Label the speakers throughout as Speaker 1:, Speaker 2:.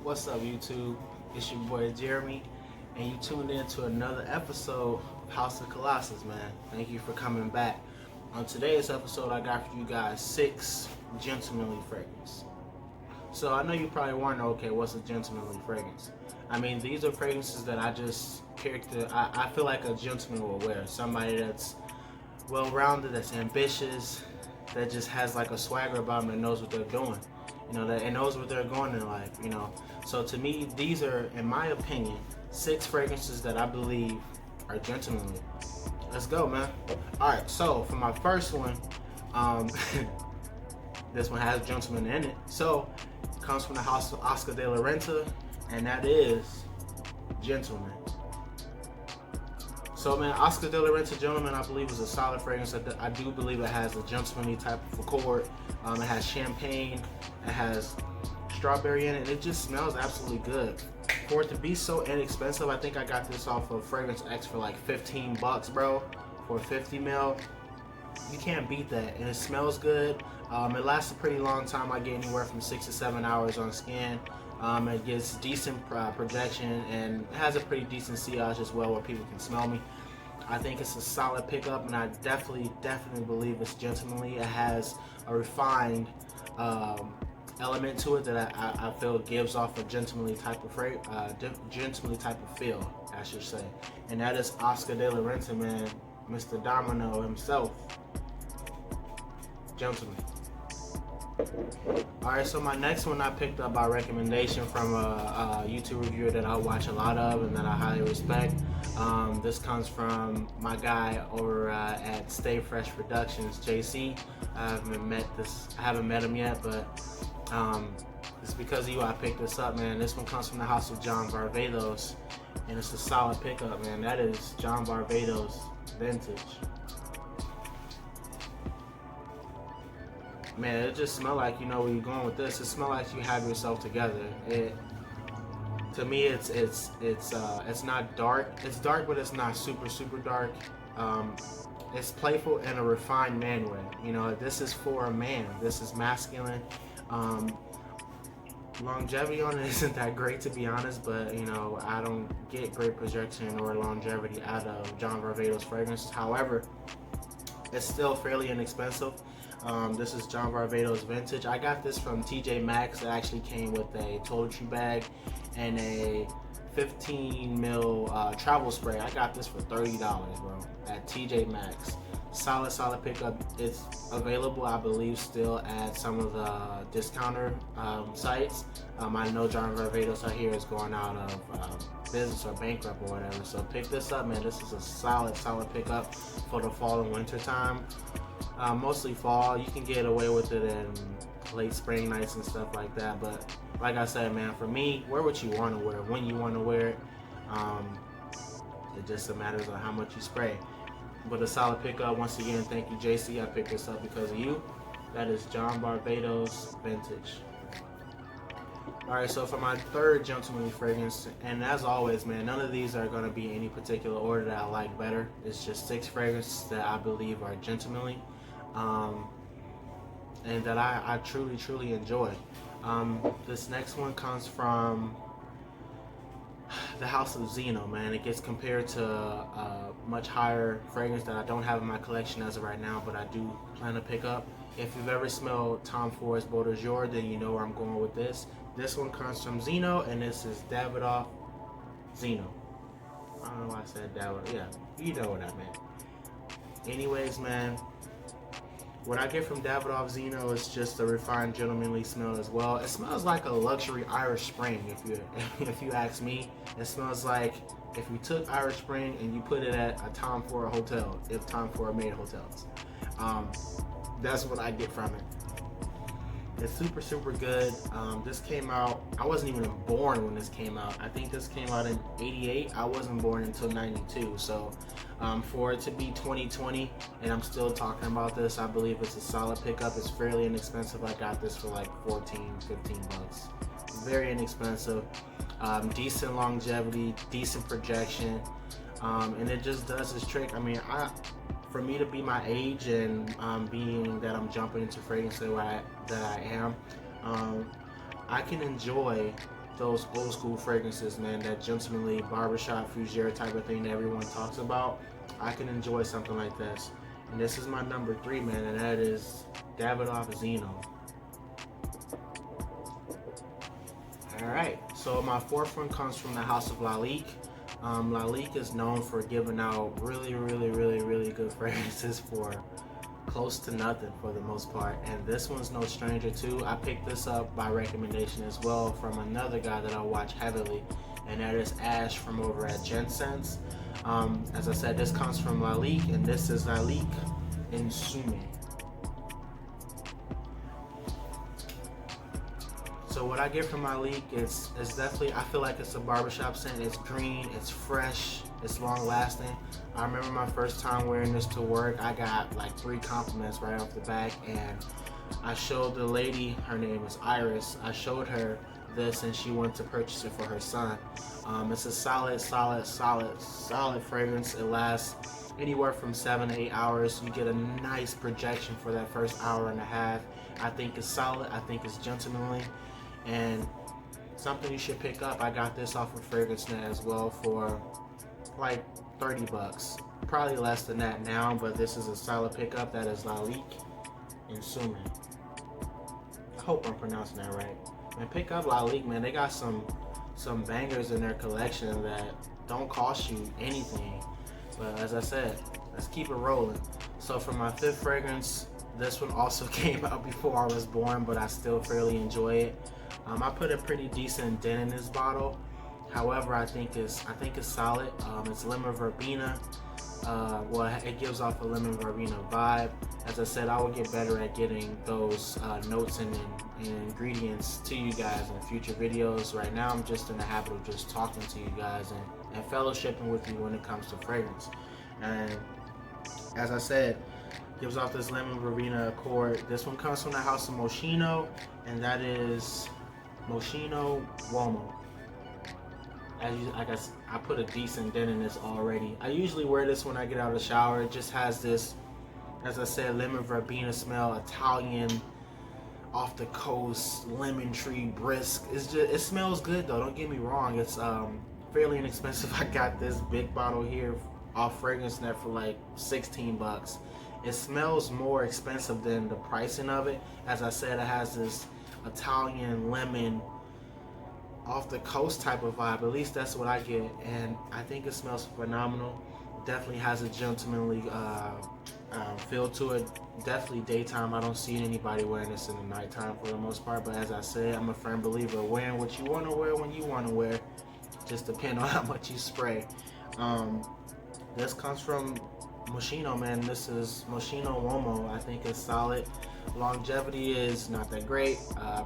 Speaker 1: What's up, YouTube? It's your boy Jeremy, and you tuned in to another episode of House of Kollasus, man. Thank you for coming back. On today's episode, I got for you guys 6 gentlemanly fragrances. So I know you probably wonder, okay, what's a gentlemanly fragrance? I mean, these are fragrances that I just I feel like a gentleman will wear. Somebody that's well-rounded, that's ambitious, that just has like a swagger about them, that knows what they're doing. That and knows what they're going in life. So to me, these are, in my opinion, 6 fragrances that I believe are gentlemanly. Let's go, man. All right, so for my first one, um, this one has gentleman in it. So it comes from the house of Oscar de la Renta, and that is Gentleman. So man, Oscar de la Renta Gentleman, I believe, is a solid fragrance. I do believe it has a gentlemanly type of accord. It has champagne, it has strawberry in it, and it just smells absolutely good. For it to be so inexpensive, I think I got this off of Fragrance X for like $15, bro, for 50 ml. You can't beat that, and it smells good. It lasts a pretty long time. I get anywhere from 6 to 7 hours on skin. It gets decent projection, and it has a pretty decent sillage as well, where people can smell me. I think it's a solid pickup, and I definitely believe it's gentlemanly. It has a refined element to it that I feel gives off a gentlemanly type of feel, I should say. And that is Oscar de la Renta, man, Mr. Domino himself, Gentleman. Alright, so my next one I picked up by recommendation from a YouTube reviewer that I watch a lot of and that I highly respect. This comes from my guy over at Stay Fresh Productions, JC. I haven't met him yet, but it's because of you I picked this up, man. This one comes from the house of John Barbados, and it's a solid pickup, man. That is John Barbados Vintage. Man, it just smells like you know where you're going with this. It smells like you have yourself together. To me, it's not dark. It's dark, but it's not super dark. It's playful in a refined man way. This is for a man. This is masculine. Longevity on it isn't that great, to be honest, but I don't get great projection or longevity out of John Barbados fragrances. However, it's still fairly inexpensive. This is John Barbados Vintage. I got this from TJ Maxx. It actually came with a toiletry bag and a 15 ml travel spray. I got this for $30, bro, at TJ Maxx. Solid pickup. It's available, I believe, still at some of the discounter sites. I know John Barbados out here is going out of business or bankrupt or whatever. So pick this up, man. This is a solid pickup for the fall and winter time. Mostly fall. You can get away with it in late spring nights and stuff like that. But like I said, man, for me, wear what you want to wear, when you want to wear it. It just matters on how much you spray. But a solid pickup. Once again, thank you, JC. I picked this up because of you. That is John Barbados Vintage. Alright, so for my third gentlemanly fragrance, and as always, man, none of these are going to be any particular order that I like better. It's just 6 fragrances that I believe are gentlemanly, and that I truly enjoy. This next one comes from the house of Zeno, man. It gets compared to a much higher fragrance that I don't have in my collection as of right now, but I do plan to pick up. If you've ever smelled Tom Ford's Beau de Jour, then you know where I'm going with this. This one comes from Zeno, and this is Davidoff Zeno. I don't know why I said Davidoff. Yeah, you know what I meant. Anyways, man, what I get from Davidoff Zeno is just a refined, gentlemanly smell as well. It smells like a luxury Irish Spring, if you ask me. It smells like if you took Irish Spring and you put it at a Tom Ford hotel, if Tom Ford made hotels. That's what I get from it. It's super good. This came out, I wasn't even born when this came out. I think this came out in '88. I wasn't born until '92. So for it to be 2020 and I'm still talking about this, I believe it's a solid pickup. It's fairly inexpensive. I got this for like 14, 15 bucks. Very inexpensive. Decent longevity, decent projection, and it just does its trick. I mean, for me to be my age and being that I'm jumping into fragrance that I am, I can enjoy those old school fragrances, man, that gentlemanly barbershop fougere type of thing that everyone talks about, I can enjoy something like this. And this is my number 3, man, and that is Davidoff Zeno. Alright, so my 4th one comes from the House of Lalique. Lalique is known for giving out really good fragrances for close to nothing for the most part, and this one's no stranger too. I picked this up by recommendation as well from another guy that I watch heavily, and that is Ash from over at Jensen's. As I said, this comes from Lalique, and this is Lalique Insume. So what I get from Lalique is definitely, I feel like it's a barbershop scent. It's green, it's fresh, it's long lasting. I remember my first time wearing this to work, I got like 3 compliments right off the back, and I showed the lady, her name is Iris, I showed her this and she went to purchase it for her son. It's a solid fragrance. It lasts anywhere from 7 to 8 hours. You get a nice projection for that first hour and a half. I think it's solid, I think it's gentlemanly, and something you should pick up. I got this off of FragranceNet as well for like 30 bucks. Probably less than that now, but this is a solid pickup. That is Lalique Insume. I hope I'm pronouncing that right. Man, pick up Lalique, man. They got some bangers in their collection that don't cost you anything. But as I said, let's keep it rolling. So for my 5th fragrance, this one also came out before I was born, but I still fairly enjoy it. I put a pretty decent dent in this bottle. However, I think it's solid. It's lemon verbena. Well, it gives off a lemon verbena vibe. As I said, I will get better at getting those notes and ingredients to you guys in future videos. Right now, I'm just in the habit of just talking to you guys and fellowshipping with you when it comes to fragrance. And as I said, gives off this lemon verbena accord. This one comes from the House of Moschino, and that is Moschino Uomo. I put a decent dent in this already. I usually wear this when I get out of the shower. It just has this, as I said, lemon verbena smell, Italian, off the coast, lemon tree, brisk. It smells good though, don't get me wrong. It's fairly inexpensive. I got this big bottle here off FragranceNet for like 16 bucks. It smells more expensive than the pricing of it. As I said, it has this Italian lemon off the coast type of vibe. At least that's what I get, and I think it smells phenomenal. Definitely has a gentlemanly feel to it. Definitely daytime. I don't see anybody wearing this in the nighttime for the most part, but as I said, I'm a firm believer of wearing what you want to wear when you want to wear. Just depend on how much you spray. This comes from Moschino, man. This is Moschino Uomo. I think it's solid. Longevity is not that great.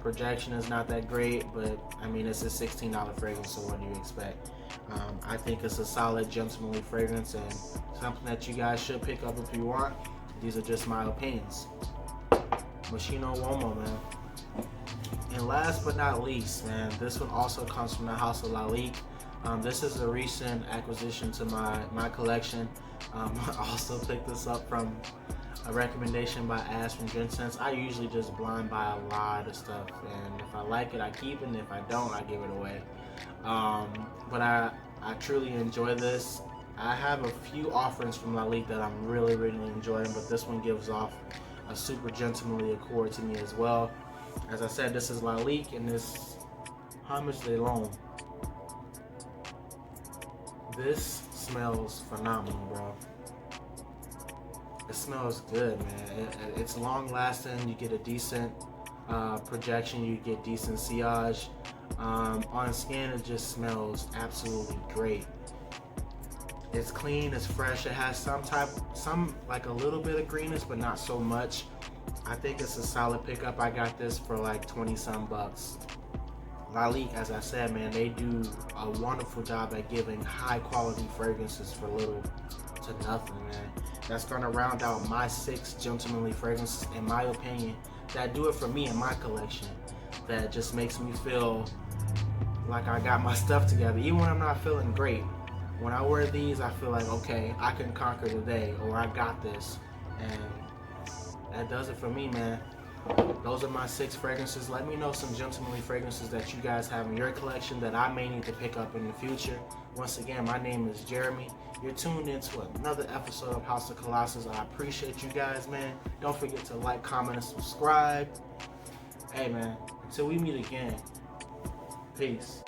Speaker 1: Projection is not that great, but I mean, it's a $16 fragrance, so what do you expect? I think it's a solid, gentlemanly fragrance and something that you guys should pick up if you want. These are just my opinions. Moschino Uomo, man. And last but not least, man, this one also comes from the House of Lalique. This is a recent acquisition to my collection. I also picked this up from a recommendation by Ash from Jensen's. I usually just blind buy a lot of stuff, and if I like it, I keep it, and if I don't, I give it away. But I truly enjoy this. I have a few offerings from Lalique that I'm really enjoying, but this one gives off a super gentlemanly accord to me as well. As I said, this is Lalique, and this Homage de L'Homme. This smells phenomenal, bro. It smells good, man. It's long lasting. You get a decent projection. You get decent sillage. On skin, it just smells absolutely great. It's clean. It's fresh. It has some like a little bit of greenness, but not so much. I think it's a solid pickup. I got this for like 20-some bucks. Lalique, as I said, man, they do a wonderful job at giving high quality fragrances for little to nothing, man. That's gonna round out my 6 gentlemanly fragrances, in my opinion, that do it for me in my collection. That just makes me feel like I got my stuff together, even when I'm not feeling great. When I wear these, I feel like, okay, I can conquer the day, or I got this, and that does it for me, man. Those are my 6 fragrances. Let me know some gentlemanly fragrances that you guys have in your collection that I may need to pick up in the future. Once again, my name is Jeremy. You're tuned into another episode of House of Kollasus. I appreciate you guys, man. Don't forget to like, comment, and subscribe. Hey, man, until we meet again, peace.